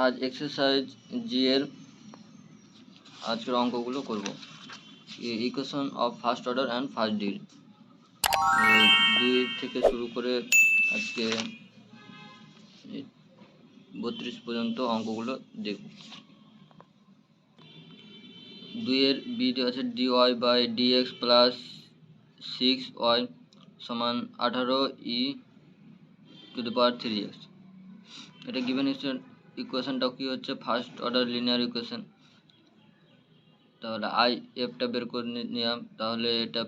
আজ এক্সারসাইজ জি এর আজকের অঙ্কগুলো করব। Equation of first order and first degree 2 থেকে শুরু করে আজকে 32 পর্যন্ত অঙ্কগুলো দেখব। 2 এর বি আছে dy by dx plus 6y সমান 18 e two the power 3x। এটা গিভেন ইকুয়েশনটা কি হচ্ছে ফার্স্ট অর্ডার লিনিয়ার ইকুয়েশন। তাহলে আই এফটা বের করে নিলাম, তাহলে এটা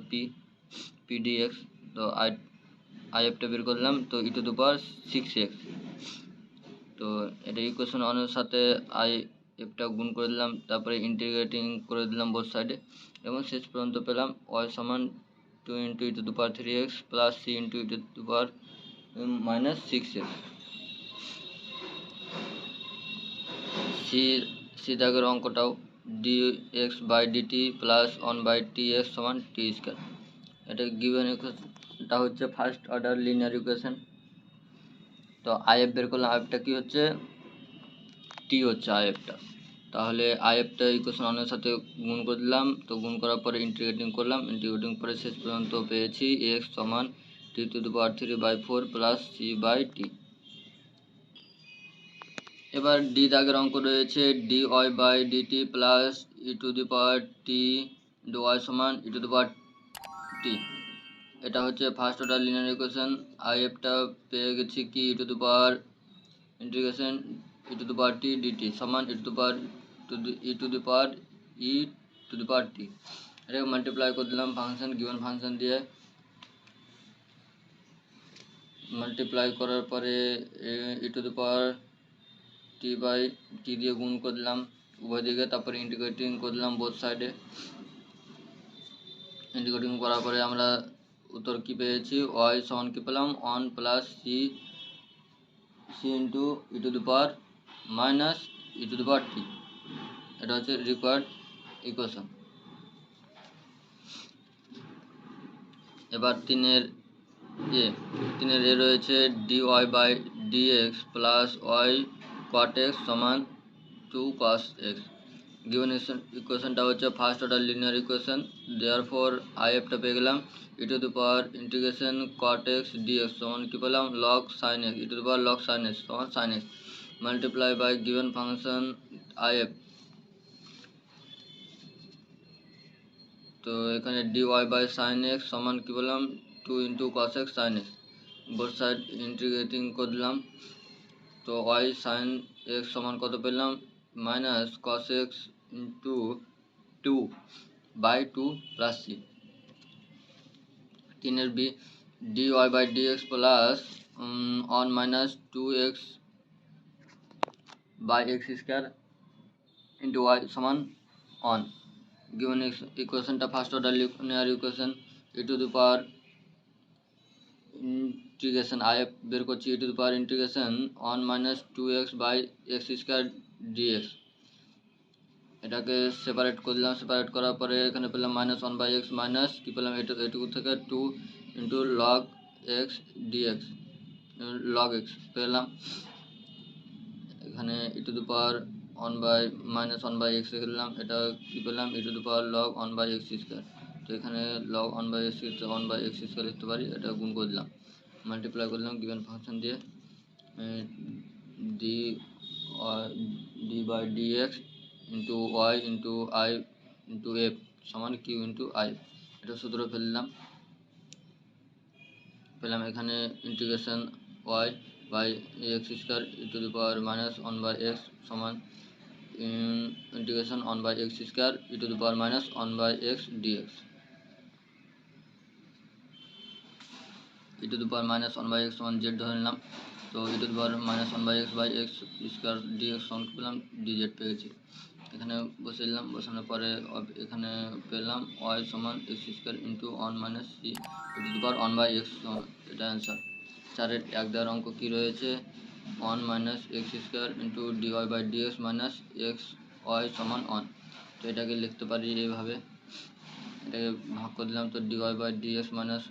পি ডিএক্স। তো আই এফটা বের করলাম, তো e to the power 6x। তো এটা ইকুয়েশন ওয়ানের সাথে আই এফটা গুণ করে দিলাম, তারপরে ইন্টিগ্রেটিং করে দিলাম বোথ সাইডে, এবং শেষ পর্যন্ত পেলাম ওয়াই সমান 2 into e to the power 3x plus c into e to the power minus 6x। C দাগের অঙ্কটাও dx by dt plus 1 by TX সমান টি স্কয়ার। এটা গিভেন ইকুয়েশনটা হচ্ছে ফার্স্ট অর্ডার লিনিয়ার ইকুয়েশন। তো আইএফ বের করলাম, আইএফটা কি হচ্ছে টি হচ্ছে আইএফটা। তাহলে আইএফটা ইকুয়েশন অনের সাথে গুণ করে দিলাম, তো গুণ করার পরে ইন্টিগ্রেটিং করলাম, ইন্টিগ্রেটিং করে শেষ পর্যন্ত পেয়েছি এক্স সমান t to the power 3/4 plus c by t. এবার ডি দাগের অঙ্ক রয়েছে dy by dt plus e to the power t into y সমান e to the power t. এটা হচ্ছে ফার্স্ট অর্ডার লিনিয়ার ইকুয়েশন। আইএফটা পেয়ে গেছি কি e to the power integration e to the power t dt সমান e to the power e to the power e to the power টি। এটাকে multiply করে দিলাম ফাংশন গিভেন ফাংশন দিয়ে। Multiply করার পরে ই to the power T by T দিয়ে গুণ করলাম উভয় দিকে, তারপরে ইন্টিগ্রেটিং করলাম বোথ সাইডে। ইন্টিগ্রেটিং করার পরে আমরা উত্তর কি পেয়েছি, ওয়াই সমান কি পেলাম 1 plus c into e to the power minus e to the power t. এটা হচ্ছে রিকোয়ার্ড ইকুয়েশন। এবার তিনের এ রয়েছে dy by dx plus y cot x সমান 2 cos x। গিভেন ইকুয়েশনটা হচ্ছে first order linear equation. Therefore আইএফটা পেয়ে গেলাম e to the power integration cot x dx সমান কি পেলাম log sine x e to the power log sine x সমান sine x multiply by given function IF. তো এখানে dy বাই সাইন এক্স সমান কি বললাম 2 into cos x sine x, both side integrating করলাম। তো ওয়াই সাইন এক্স সমান কত পেলাম minus cos x into 2/2 plus c. তিনের b dy by dx plus 1 minus 2x by x square into y সমান 1। given ইকুয়েশনটা first order linear equation. E to the power integration IF বের করছি e to the power integration 1 minus 2x by x square dx. এটাকে separate করলাম, separate করার পরে এখানে পেলাম মাইনাস 1 বাই এক্স মাইনাস কি পেলাম এটুকু থেকে 2 into log x dx log x পেলাম। এখানে e to the power 1 by minus 1 by x রেখে দিলাম, এটা কী পেলাম e to the power log 1 by x square. তো এখানে log 1 by x 1 by x square লিখতে পারি, এটা গুণ করে দিলাম, মাল্টিপ্লাই করলাম গিভেন ফাংশন দিয়ে d by d x into y into I into F সমান কিউ ইন্টু আই। এটা সূত্র ফেললাম, পেলাম এখানে integration y by x square e to the power minus 1 by x সমান integration 1 by x square e to the power minus 1 by x dx. E to the power minus 1 by x সমান z ধরে নিলাম। তো e to the power minus 1 by x square dx সমান পেলাম DZ পেয়েছি। এখানে বসে দিলাম, বসানোর পরে এখানে পেলাম ওয়াই সমান x square into 1 minus c e to the power 1 by x. এটা অ্যান্সার। চারের এক দেওয়ার অঙ্ক কী রয়েছে 1 minus x square into dy by dx minus x y সমান 1। তো এটাকে লিখতে পারি এইভাবে, এটাকে ভাগ করে দিলাম। তো dy by dx minus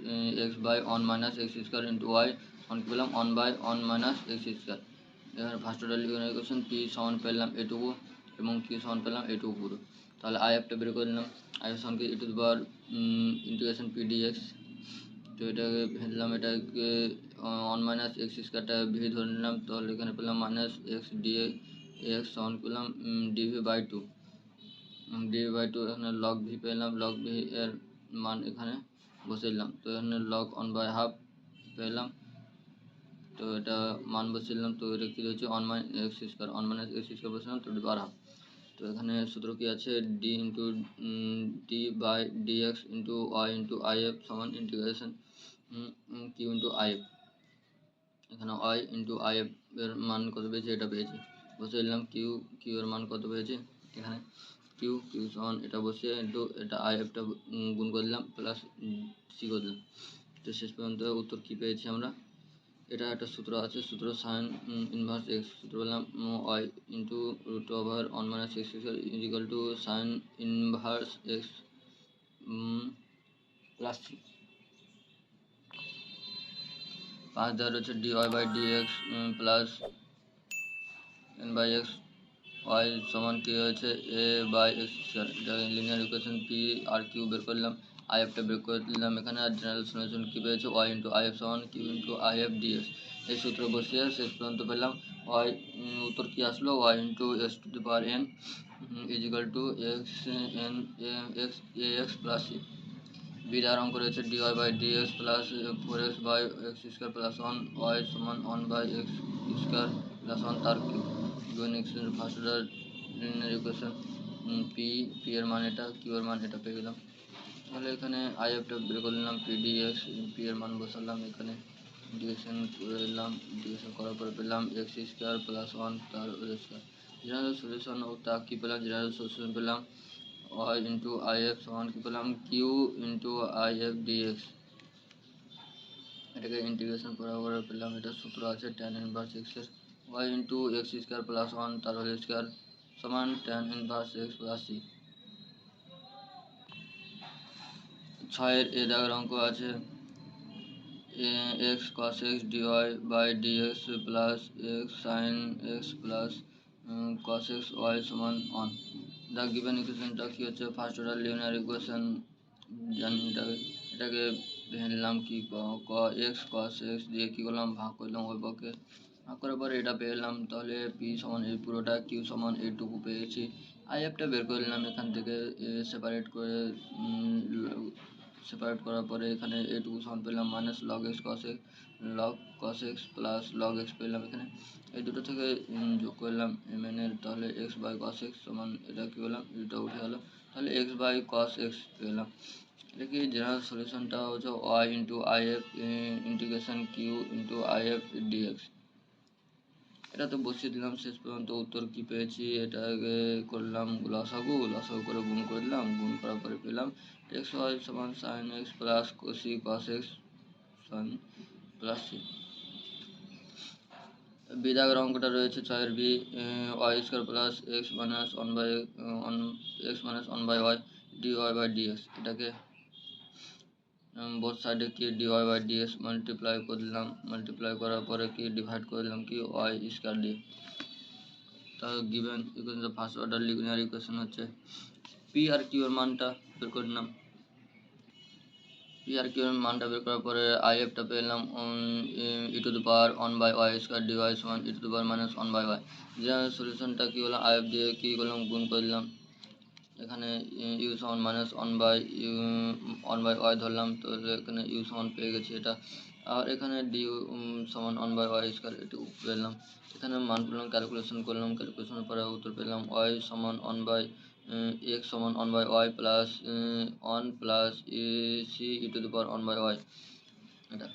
x by 1 minus x square into y সমান কী পেলাম 1 বাই 1 মাইনাস এক্স স্কোয়ার। এখানে first order linear equation p সমান পেলাম এটুকু এবং কিউ সমান পেলাম এটুকু পুরো। তাহলে আইএফটা বের করে নিলাম, আইএফ সমানকে e to the power integration p dx. তো এটাকে ফেললাম, এটাকে 1 মাইনাস এক্স স্কোয়ারটা ভি ধরে নিলাম, তাহলে এখানে পেলাম মাইনাস এক্স ডিএ এক্স সমান পেলাম dv by two. Dv by two এখানে লগ ভি পেলাম, লগ ভি এর মান এখানে বসে দিলাম। তো এখানে লগ 1/2 পেলাম, তো এটা মান বসিলাম। তো এটা কী হচ্ছে 1 minus x square, 1 minus x square বসিলাম, তো ডিভার হাফ। তো এখানে সূত্র কি আছে, d into d by dx into y into IF সমান ইন্টিগ্রেশন কিউ ইন্টু আইএফ। এখানে ওয়াই ইন্টু আইএফ এর মান কত পেয়েছি, এটা পেয়েছি, বসে দিলাম। কিউ এর মান কত পেয়েছি, এখানে কিউ সমান এটা বসিয়ে ইন্টু এটা আইএফটা গুণ করে দিলাম প্লাস সি করে দিলাম। তো শেষ পর্যন্ত উত্তর কী পেয়েছি আমরা, এটা একটা সূত্র আছে, সূত্র সাইন ইনভার্স এক্স, সূত্র বললাম y into root over 1 minus x square is equal to sine inverse x plus three. 5 দেওয়া রয়েছে d y by d x plus n by x y সমান কী হয়েছে এ বাই এক্স স্কোয়ার। এটা linear equation p আর q বের করলাম, আইএফটা বের করে দিলাম এখানে। আর জেনারেল সলিউশন কী পেয়েছে, ওয়াই ইন্টু আইএফ সমান কিউ ইন্টু আইএফ ডিএক্স। এই সূত্র বসিয়ে শেষ পর্যন্ত পেলাম ওয়াই, উত্তর কী আসলো, y into x to the power n is equal to x n x a x plus c. বিদার অঙ্ক রয়েছে d y by d x plus 4x by x square plus 1 y সমান 1 বাই এক্স স্কোয়ার প্লাস 1 তার q. Equation first order linear equation p এর মান এটা, Q এর মান এটা পেয়ে গেলাম। তাহলে এখানে আইএফটা বের করে নিলাম, পি ডি এক্স পি এর মান বসালাম এখানে, ইন্টিগ্রেশন করে দিলাম। ইন্টিগ্রেশন করার পরে পেলাম এক্স স্কোয়ার প্লাস 1 তার স্কোয়ার। জেনারেল সলিউশন তা কী পেলাম, জেনারেল সলিউশন পেলাম ওয়াই ইন্টু আইএফ সমান কী পেলাম কিউ ইন্টু আইএফ ডিএক্স। এটাকে ইন্টিগ্রেশন করার পরে পেলাম, এটা সূত্র আছে ট্যান ইনভার্স এক্সের y into x square plus 1 তার হোল স্কোয়ার সমান tan inverse x plus c. 6 এর দাগের অঙ্ক আছে x cos x dy by dx plus x sine x plus cos x y সমান 1। দ্য গিভেন ইকুয়েশনটা কী হচ্ছে, ফার্স্ট অর্ডার লিনিয়ার ইকুয়েশন জানি, এটাকে ভেঙে নিলাম কি ক এক্স কস এক্স দিয়ে কী করলাম, ভাগ করলাম ওই পক্ষে, ভাগ করার পরে এটা পেলাম। তাহলে পি সমান এই পুরোটা, কিউ সমান এইটুকু পেয়েছি। আইএফটা বের করে নিলাম এখান থেকে, সেপারেট করার পরে এখানে এইটুকু সমান পেলাম minus log x cos x plus log x পেলাম এখানে। এই দুটো থেকে যোগ করলাম এর, তাহলে এক্স বাই কস এক্স সমান এটা কী পেলাম, এটা উঠে গেল, তাহলে এক্স বাই কস এক্স পেলাম। এটা কি জেনারেল সলিউশনটা হচ্ছে y into IF integration q into IF dx. এটা তো বসিয়ে দিলাম, শেষ পর্যন্ত উত্তর কী পেয়েছি, এটাকে করলাম লসাগু করে গুণ করে দিলাম, গুণ করার পরে পেলাম এক্স ওয়াই সমান সাইন এক্স প্লাস কোসি cos x sine plus c. বিদাগের অঙ্কটা রয়েছে 6 b y square plus x minus 1 by y d y by dx. এটাকে বোথ সাইডে কি d y by dx multiply করে দিলাম, মাল্টিপ্লাই করার পরে কি ডিভাইড করে দিলাম কি ওয়াই স্কোয়ার দিয়ে। তাহলে given equation first order linear equation হচ্ছে পি আর কিউ এর মানটা বের করে নিলাম। পি আর কিউ এর মানটা বের করার পরে আইএফটা পেলাম e to the power 1 by y square dy সমান e to the power minus 1 by y. General সলিউশনটা কী হলো, আইএফ দিয়ে কী করলাম, গুণ করে দিলাম। এখানে ইউ সমান মাইনাস 1 বাই ওয়াই ধরলাম, তো এখানে ইউ সমান পেয়ে গেছি এটা। আর এখানে ডি সমান 1 বাই ওয়াই স্কোয়ার এটুকু পেলাম। এখানে মান পেলাম, ক্যালকুলেশন করলাম, ক্যালকুলেশনের পরে উত্তর পেলাম ওয়াই সমান 1 বাই এক্স সমান 1 by y plus 1 plus c e to the power 1 by y এটা।